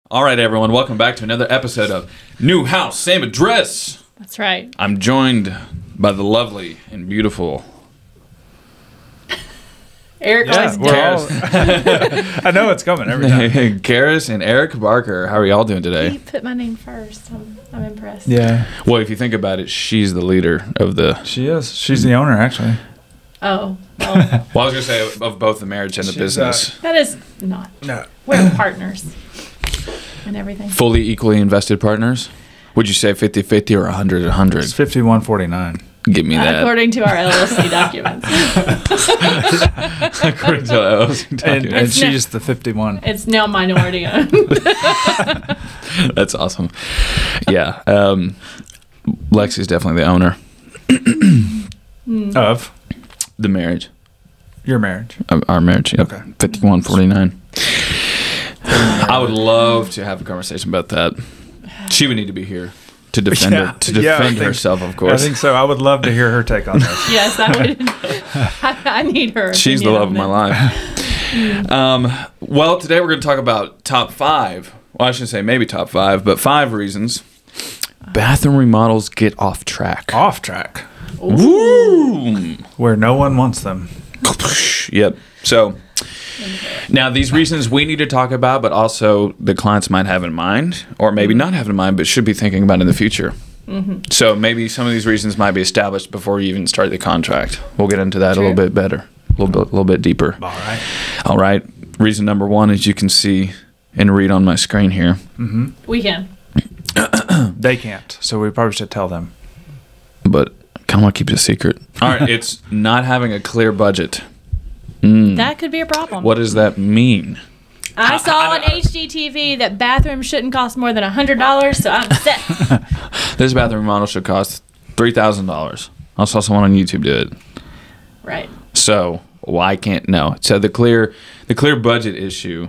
All right, everyone, welcome back to another episode of New House, Same Address. That's right. I'm joined by the lovely and beautiful Eric always Karis. I know it's coming every time. Karis and Eric Barker. How are y'all doing today? You put my name first. I'm impressed. Yeah. Well, if you think about it, she's the leader of the... She is. She's the owner, actually. Oh. Well, Well, I was going to say of both the marriage and the She's, business. that is not. No. We're partners and everything. Fully equally invested partners? Would you say 50-50 or 100-100? It's 51-49. Give me that. According to our LLC documents. According to LLC documents. And she's the 51. It's now minority owned. That's awesome. Yeah. Lexi's definitely the owner. Of The marriage. your marriage. Our marriage. Yep. Okay. 51-49. I would love to have a conversation about that. She would need to be here to defend her, to defend herself, of course. I think so. I would love to hear her take on this. Yes, I would. I need her. She's the love of my life. Well, today we're going to talk about top 5. Well, I shouldn't say maybe top 5, but 5 reasons bathroom remodels get off track. Off track. Woo! Where no one wants them. Yep. So now these reasons we need to talk about, but also the clients might have in mind, or maybe not have in mind, but should be thinking about in the future. So maybe some of these reasons might be established before you even start the contract. We'll get into that a little bit better, a little bit deeper. All right. Reason number 1, as you can see and read on my screen here. We can. They can't, so we probably should tell them. But I kind of want to keep it a secret. All right. It's not having a clear budget. That could be a problem. What does that mean? I saw on HGTV that bathrooms shouldn't cost more than $100, so I'm set. This bathroom remodel should cost $3,000. I saw someone on YouTube do it. Right. So why can't no? So the clear budget issue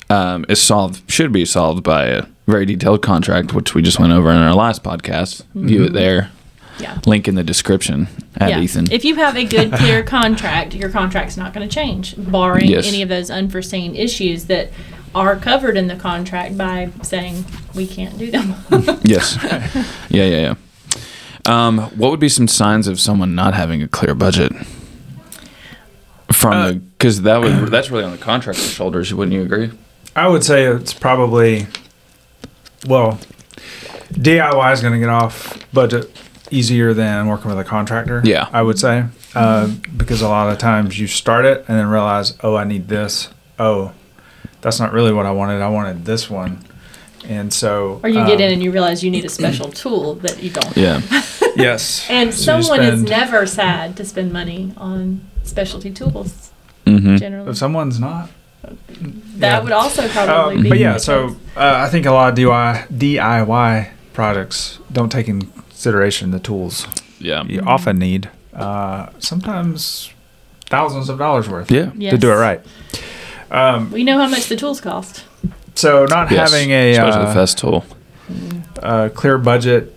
should be solved by a very detailed contract, which we just went over in our last podcast. View it there. Yeah. Link in the description at Ethan. If you have a good, clear contract, your contract's not going to change, barring Yes. any of those unforeseen issues that are covered in the contract by saying we can't do them. Yes. Yeah. What would be some signs of someone not having a clear budget? Because that's really on the contractor's shoulders. Wouldn't you agree? I would say it's probably, well, DIY is going to get off budget easier than working with a contractor. Yeah. I would say. Because a lot of times you start it and then realize, oh, I need this. Oh, that's not really what I wanted. I wanted this one. And so. Or you get in and you realize you need a special tool that you don't. Yeah. Yes. And So someone is spend- never sad to spend money on specialty tools, Mm-hmm. generally. If someone's not. That would also probably be. But yeah, the so case. I think a lot of DIY projects don't take in consideration the tools Yeah. you often need. Sometimes thousands of dollars worth Yeah. Yes. to do it right. We know how much the tools cost. So not Yes. having Especially the a fest tool. clear budget,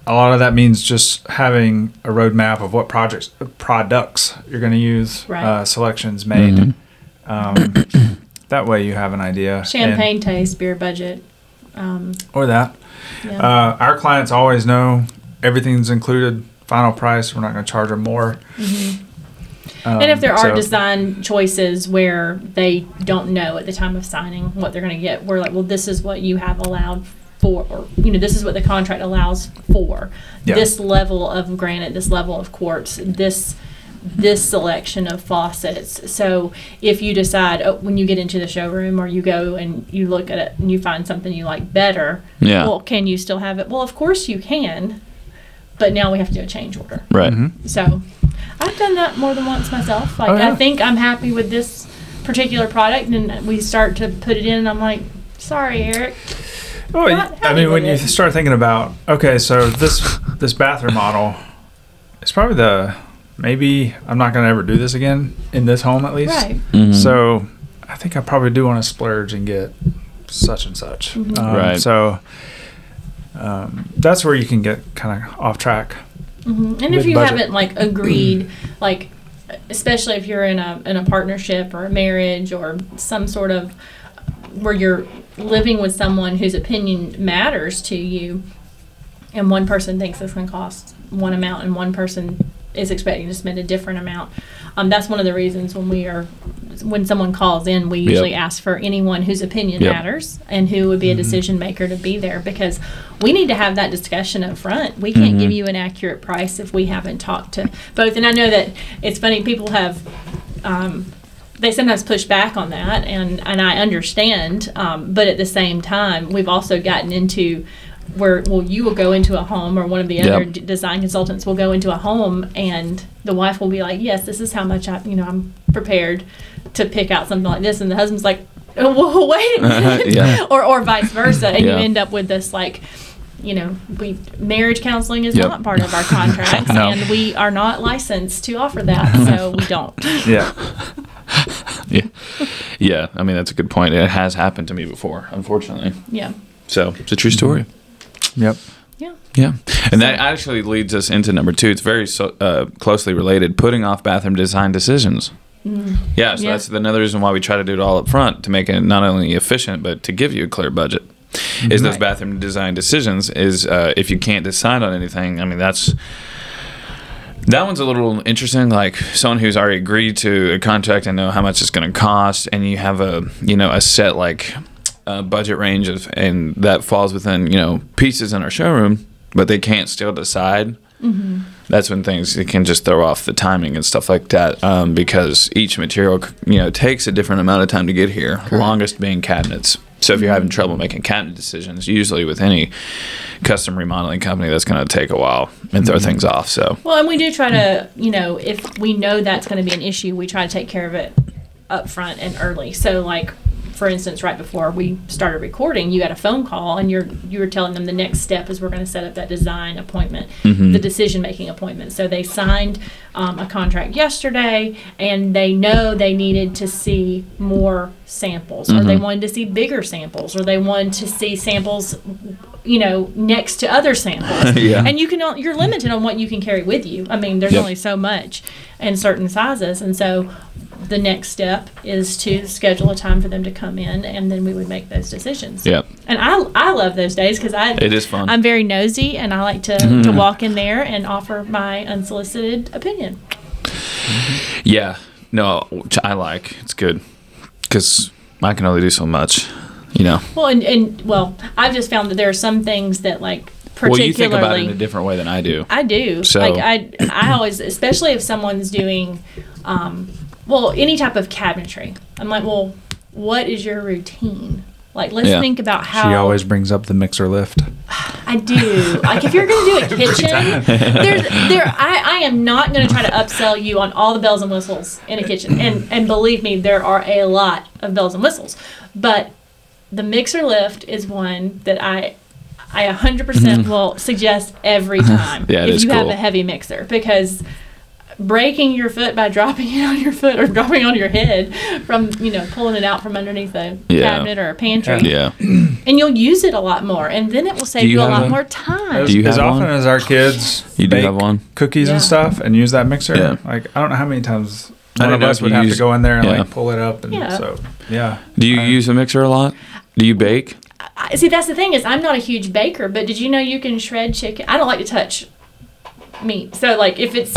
a lot of that means just having a roadmap of what products you're going to use, Right. selections made. Mm-hmm. That way you have an idea. Champagne taste, beer budget. Or that. Yeah. Our clients always know everything's included, final price. We're not going to charge them more. And if there are so- design choices where they don't know at the time of signing what they're going to get, we're like, well, this is what you have allowed for, or, this is what the contract allows for. Yeah. This level of granite, this level of quartz, this selection of faucets. So if you decide, when you get into the showroom or you go and you look at it and you find something you like better, Yeah. well, can you still have it? Well, of course you can, but now we have to do a change order. Right. So I've done that more than once myself. Like, Oh, yeah. I think I'm happy with this particular product, and then we start to put it in, and I'm like, sorry, Eric. Well, Not I happy mean, when with you it. start thinking about, okay, so this bathroom model, it's probably maybe I'm not going to ever do this again in this home at least. Right. Mhm. So I think I probably do want to splurge and get such and such. Right. So that's where you can get kind of off track. And if With you budget. haven't like agreed, like especially if you're in a partnership or a marriage or some sort of where you're living with someone whose opinion matters to you, and one person thinks it's going to cost one amount and one person is expecting to spend a different amount. That's one of the reasons when someone calls in, we usually ask for anyone whose opinion matters and who would be a decision maker to be there, because we need to have that discussion up front. We can't give you an accurate price if we haven't talked to both. And I know that it's funny, people have they sometimes push back on that, and I understand, but at the same time, we've also gotten into where, well, you will go into a home, or one of the other design consultants will go into a home, and the wife will be like, yes, this is how much I'm prepared to pick out something like this, and the husband's like, oh, well, wait a minute, or vice versa, and you end up with this, like, marriage counseling is not part of our contracts, and we are not licensed to offer that, so we don't. Yeah. I mean, that's a good point. It has happened to me before, unfortunately. Yeah. So it's a true story. Yep. Yeah. And that actually leads us into number 2. It's very closely related: putting off bathroom design decisions. Yeah. So that's another reason why we try to do it all up front, to make it not only efficient but to give you a clear budget. Is those bathroom design decisions is if you can't decide on anything. I mean, that one's a little interesting. Like someone who's already agreed to a contract and know how much it's going to cost, and you have a set budget range and that falls within pieces in our showroom, but they can't still decide. That's when it can just throw off the timing and stuff like that, because each material takes a different amount of time to get here. Correct. Longest being cabinets. So if you're having trouble making cabinet decisions, usually with any custom remodeling company, that's going to take a while and throw things off. So and we do try to, if we know that's going to be an issue, we try to take care of it up front and early. So like, for instance, right before we started recording, you got a phone call, and you were telling them the next step is we're going to set up that design appointment, the decision-making appointment. So they signed a contract yesterday, and they know they needed to see more samples, or they wanted to see bigger samples, or they wanted to see samples, next to other samples. And you're limited on what you can carry with you. I mean, there's only so much in certain sizes, and so the next step is to schedule a time for them to come in, and then we would make those decisions. Yeah. And I love those days because it is fun. I'm very nosy, and I like to walk in there and offer my unsolicited opinion. Yeah. No, which I like. It's good because I can only do so much, Well, and I've just found that there are some things that, like, particularly. Well, you think about it in a different way than I do. I do. So. Like I always, especially if someone's doing, any type of cabinetry. I'm like, well, what is your routine? Like, let's think about how. She always brings up the mixer lift. I do. Like, if you're going to do a kitchen, I am not going to try to upsell you on all the bells and whistles in a kitchen. And believe me, there are a lot of bells and whistles. But the mixer lift is one that I 100% will suggest every time if you have a heavy mixer, because breaking your foot by dropping it on your foot or dropping on your head from pulling it out from underneath a cabinet or a pantry, and you'll use it a lot more, and then it will save you a lot more time. As often as our kids bake cookies and stuff and use that mixer, like I don't know how many times one of us would have to go in there and like pull it up, and Do you use a mixer a lot? Do you bake? See, that's the thing, is I'm not a huge baker, but did you know you can shred chicken? I don't like to touch meat, so like if it's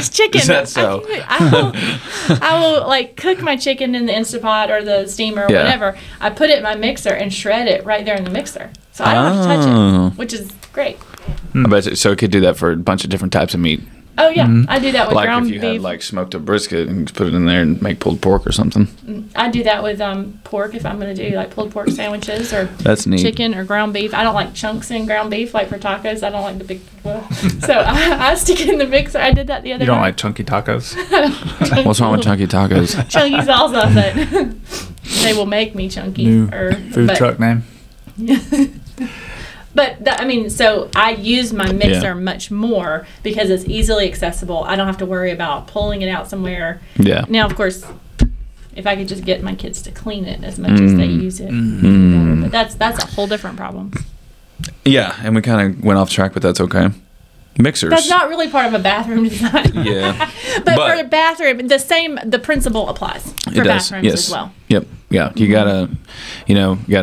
chicken, is that so? I will like cook my chicken in the Instapot or the steamer or whatever. I put it in my mixer and shred it right there in the mixer, so I don't have to touch it, which is great. I bet you, so it could do that for a bunch of different types of meat. Oh yeah, I do that with ground beef. Like if you had like smoked a brisket and just put it in there and make pulled pork or something. I do that with pork if I'm going to do like pulled pork sandwiches or that's neat. Chicken or ground beef. I don't like chunks in ground beef like for tacos. I don't like the big. So I stick it in the mixer. I did that the other day. You don't like chunky tacos? What's wrong with chunky tacos? Chunky salsa, but they will make me chunky. New food truck name. But, so I use my mixer much more because it's easily accessible. I don't have to worry about pulling it out somewhere. Yeah. Now, of course, if I could just get my kids to clean it as much as they use it. But that's a whole different problem. Yeah, and we kind of went off track, but that's okay. Mixers. That's not really part of a bathroom design. Yeah. but for a bathroom, the principle applies for bathrooms as well. Yep. Yeah. You gotta,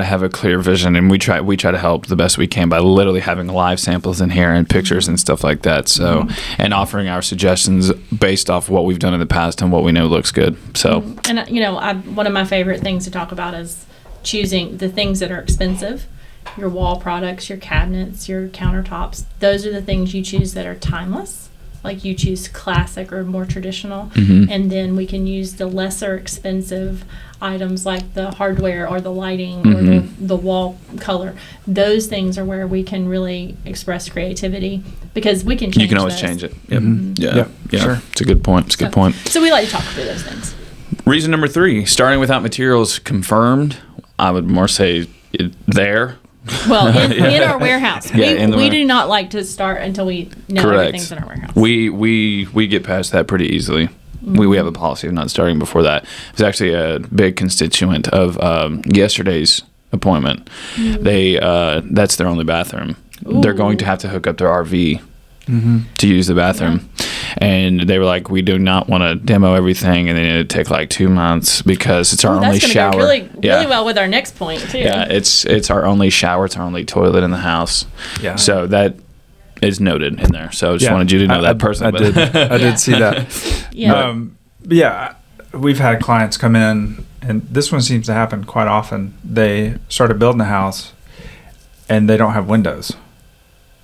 have a clear vision, and we try to help the best we can by literally having live samples in here and pictures and stuff like that. So, and offering our suggestions based off what we've done in the past and what we know looks good. So, and one of my favorite things to talk about is choosing the things that are expensive. Your wall products, your cabinets, your countertops. Those are the things you choose that are timeless. Like you choose classic or more traditional, and then we can use the lesser expensive items like the hardware or the lighting or the wall color. Those things are where we can really express creativity because we can change. You can always those. change it. Yep. Yeah. Sure. It's a good point. It's a good point. So we like to talk through those things. Reason number 3: starting without materials confirmed. I would more say there. Well, in our warehouse, we do not like to start until we know everything's in our warehouse. We get past that pretty easily. We have a policy of not starting before that. It's actually a big constituent of yesterday's appointment. That's their only bathroom. Ooh. They're going to have to hook up their RV to use the bathroom. Yeah. And they were like, we do not want to demo everything, and then it'd take like 2 months because it's our only shower. Go really well with our next point too. Yeah, it's our only shower. It's our only toilet in the house. Yeah. So that is noted in there. So I just wanted you to know that personally. I did see that. Yeah. We've had clients come in, and this one seems to happen quite often. They started building a house, and they don't have windows,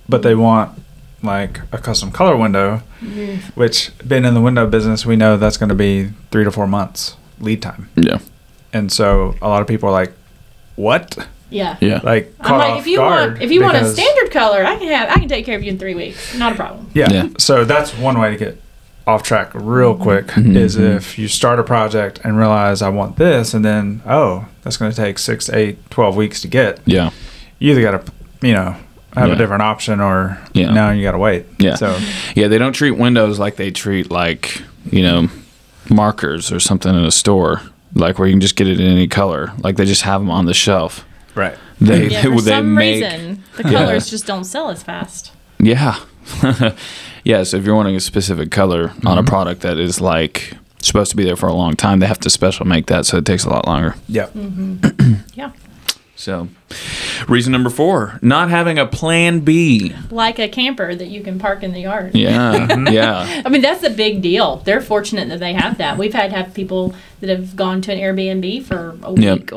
but they want like a custom color window, which being in the window business, we know that's going to be 3 to 4 months lead time. Yeah. And so a lot of people are like, what? Yeah. Like, I'm like, if you want a standard color, I can take care of you in 3 weeks. Not a problem. Yeah. So that's one way to get off track real quick is if you start a project and realize I want this, and then, that's going to take 6 to 8, 12 weeks to get. Yeah. You either got to, have a different option, or now you got to wait. Yeah. So they don't treat windows like they treat markers or something in a store, like where you can just get it in any color. Like they just have them on the shelf. Right. For some reason, the colors just don't sell as fast. Yeah. Yeah. So if you're wanting a specific color on a product that is like supposed to be there for a long time, they have to special make that, so it takes a lot longer. Yeah. Yeah. So, reason number 4, not having a plan B. Like a camper that you can park in the yard. Yeah, yeah. I mean, that's a big deal. They're fortunate that they have that. We've had people that have gone to an Airbnb for a week,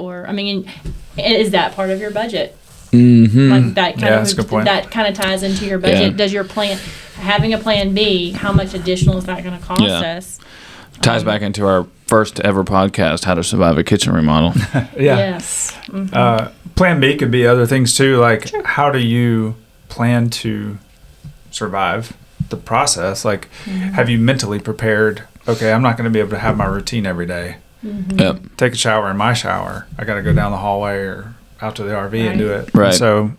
is that part of your budget? Like that kind that's a good point. That kind of ties into your budget. Does your having a plan B, how much additional is that going to cost us? Ties back into our first ever podcast, How to Survive a Kitchen Remodel. Yes. Plan B could be other things too, like how do you plan to survive the process? Like, have you mentally prepared, okay, I'm not going to be able to have my routine every day. Take a shower in my shower. I got to go down the hallway or out to the RV and do it. Right. So,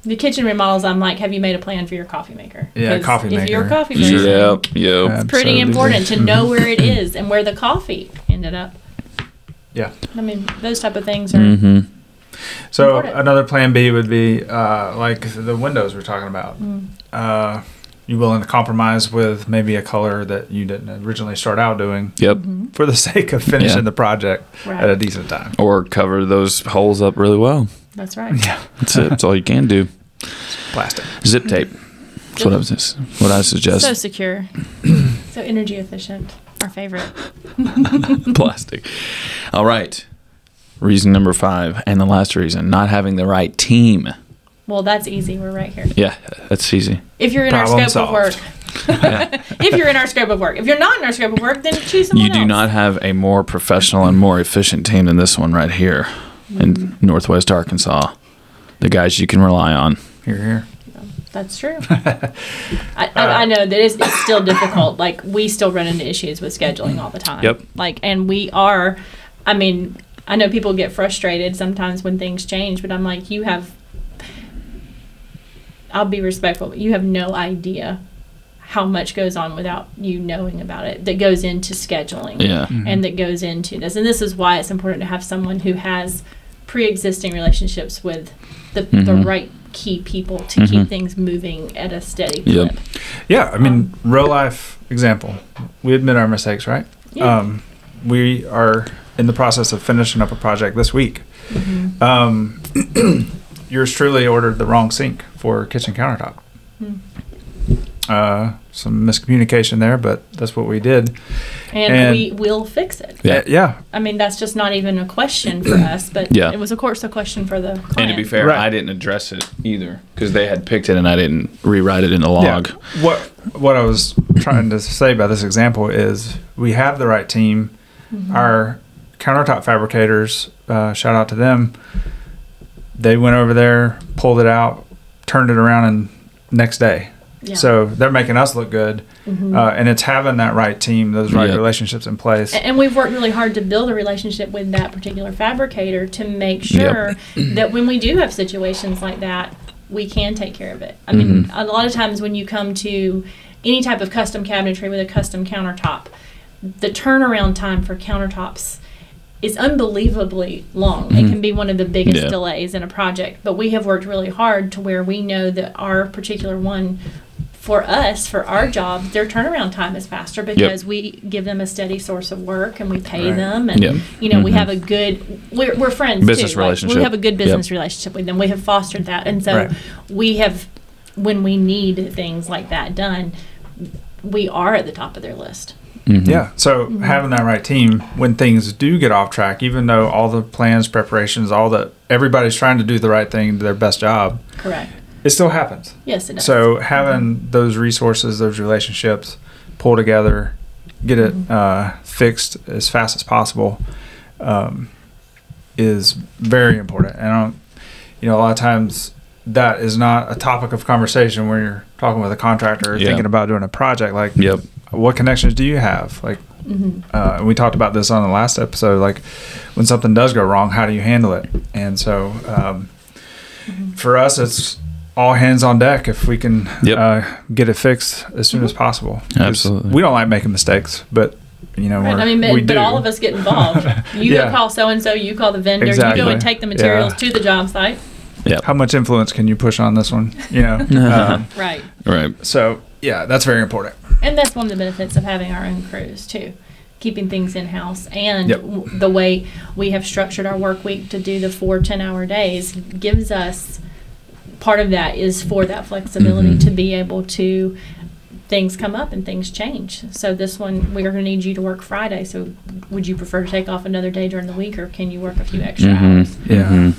the kitchen remodels, I'm like, have you made a plan for your coffee maker? Yeah, coffee maker. If you're a coffee maker, it's pretty important to know where it is and where the coffee ended up. Yeah. I mean, those type of things are So important. another plan B would be like the windows we're talking about. You willing to compromise with maybe a color that you didn't originally start out doing for the sake of finishing the project at a decent time. Or cover those holes up really well. That's right. Yeah. That's it. That's all you can do. Plastic. Zip tape. That's what I suggest. So secure. So energy efficient. Our favorite. Plastic. All right. Reason number 5, and the last reason, not having the right team. Well, that's easy. We're right here. Yeah, that's easy. If you're in our scope of work. If you're in our scope of work. If you're not in our scope of work, then choose someone else. You do not have a more professional and more efficient team than this one right here in Northwest Arkansas. The guys you can rely on. Here. That's true. I know that it's still difficult. Like, we still run into issues with scheduling all the time. Yep. And we are, I mean, I know people get frustrated sometimes when things change, but I'm like, I'll be respectful, but you have no idea how much goes on without you knowing about it, that goes into scheduling. Yeah. And that goes into this. And this is why it's important to have someone who has pre-existing relationships with the right key people to keep things moving at a steady clip. Yeah, I mean, real life example. We admit our mistakes, right? Yeah. We are in the process of finishing up a project this week. Yours truly ordered the wrong sink for kitchen countertop. Some miscommunication there, but that's what we did. And we will fix it. Yeah. I mean, that's just not even a question for us, but it was, of course, a question for the client. And to be fair, I didn't address it either because they had picked it and I didn't rewrite it in the log. Yeah. What I was trying to say by this example is we have the right team. Our countertop fabricators, shout out to them, they went over there, pulled it out, turned it around, and next day. Yeah. So they're making us look good, and it's having that right team, those right relationships in place. And we've worked really hard to build a relationship with that particular fabricator to make sure that when we do have situations like that, we can take care of it. I mean, a lot of times when you come to any type of custom cabinetry with a custom countertop, the turnaround time for countertops is unbelievably long. It can be one of the biggest delays in a project. But we have worked really hard to where we know that our particular one, for us, for our job, their turnaround time is faster because we give them a steady source of work and we pay them. And, you know, we have a good, we're friends business too. relationship. We have a good business relationship with them. We have fostered that. And so we have, when we need things like that done, we are at the top of their list. Yeah, so having that right team when things do get off track, even though all the plans, preparations, everybody's trying to do the right thing, do their best job. Correct. It still happens. Yes, it does. So having those resources, those relationships, pull together, get it fixed as fast as possible, is very important. And a lot of times that is not a topic of conversation when you're talking with a contractor or thinking about doing a project. Like, what connections do you have? Like, we talked about this on the last episode. Like, when something does go wrong, how do you handle it? And so, for us, it's all hands on deck if we can get it fixed as soon as possible. Absolutely. We don't like making mistakes, but but all of us get involved. You go call so and so. You call the vendor. Exactly. You go and take the materials to the job site. How much influence can you push on this one? Right. So that's very important. And that's one of the benefits of having our own crews too, keeping things in house, and the way we have structured our work week to do the 4 10-hour days gives us, part of that is for that flexibility to be able to, things come up and things change. So this one, we are going to need you to work Friday. So would you prefer to take off another day during the week, or can you work a few extra hours?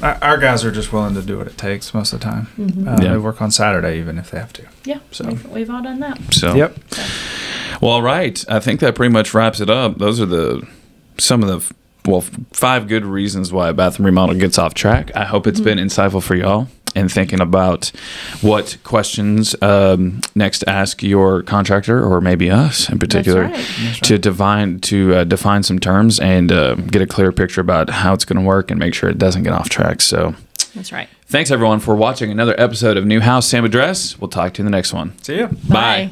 Our guys are just willing to do what it takes most of the time. They work on Saturday even if they have to. So we've all done that. So well, all right. I think that pretty much wraps it up. Those are some of the 5 good reasons why a bathroom remodel gets off track. I hope it's been insightful for y'all and thinking about what questions next ask your contractor, or maybe us in particular. That's right. to define some terms and get a clear picture about how it's going to work and make sure it doesn't get off track. So that's right. Thanks everyone for watching another episode of New House, Same Address. We'll talk to you in the next one. See ya. Bye.